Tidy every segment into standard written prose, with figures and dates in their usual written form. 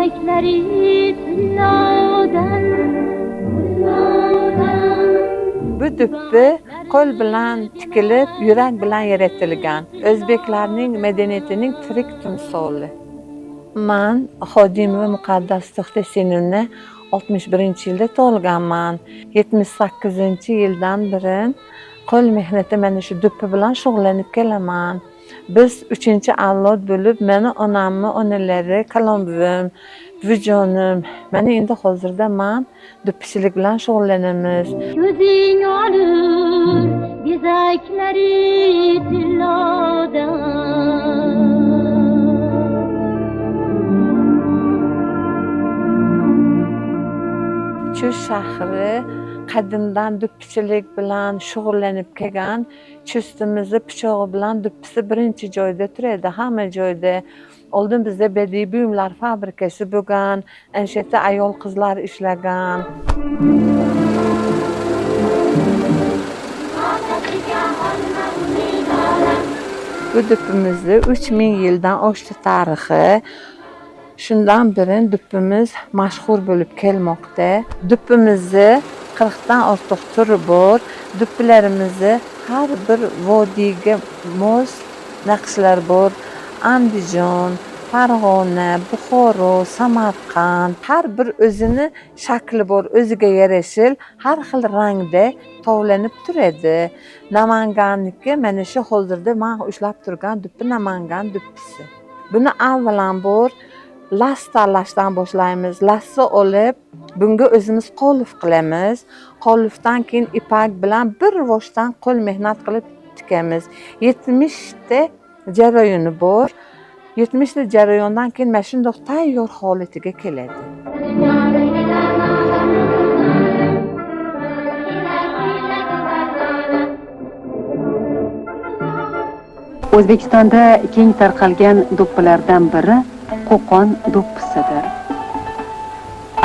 biləkləri tillodan. Bu düppü qo'l bilan tikilib, yurak bilan yaratilgan O'zbeklarning madaniyatining tirik timsoli. Men Xodimova Muqaddas To'xtasinivni 61-yilda tug'ilganman. 78-yildan beri qo'l mehnati mana shu duppi bilan shug'ullanib kelaman. Biz 3-avlod bo'lib, meni onamni onalari, kalonbuvim, buvijonim, mana endi hozirda men duppichilik bilan shug'ullanamiz. Ko'zing olur biləkləri tillodan. Chust shahri qadimdan duppichilik bilan shug'ullanib kelgan. Chustimizni pichog'i bilan duppisi birinchi joyda turadi, hamma joyda. Oldin bizda badiiy buyumlar fabrikasi bo'lgan, ana shu yerda ayol qizlar ishlagan. Bu duppimizni 3000 yildan oshdi tarixi. Shundan beri duppimiz mashhur bo'lib kelmoqda. Duppimizni 40 dan ortiq turi bor. Duppilarimizni har bir vodiyga mos naqshlar bor. Andijon, Farg'ona, Buxoro, Samarqand, har bir o'zini shakli bor, o'ziga yarashil har xil rangda tovlanib turadi. Namanganniki mana shu hozirda men ushlab turgan duppi Namangan duppisi. Buni avvalambor las tanlashdan boshlaymiz. Lasni olib, bunga o'zimiz qolif qilamiz. Qolifdan keyin ipak bilan bir voshdan qo'l mehnat qilib tikamiz. 70 ta jarayoni bor. 70 ta jarayondan keyin mana shunday tayyor holatiga keladi. O'zbekistonda keng tarqalgan do'ppilardan biri Qo'qon do'ppisidir.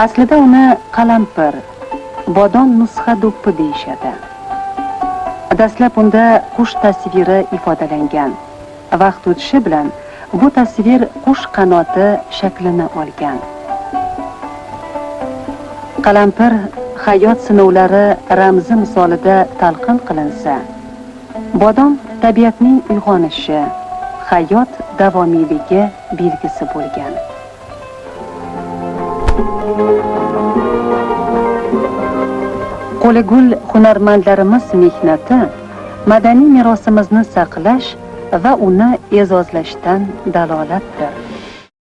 Aslida uni qalampir, bodon nusxa do'ppi deyishadi. Dastlab unda qush tasviri ifodalangan. Vaqt o'tishi bilan bu tasvir qush qanoti shaklini olgan. Qalampir hayot sinovlari ramzi misolida talqin qilinsa, bodon tabiatning uyg'onishi, hayot davomiyligi belgisi bo'lgan. Qo'ligul hunarmandlarimiz mehnati madaniy merosimizni saqlash va uni e'zozlashdan dalolatdir.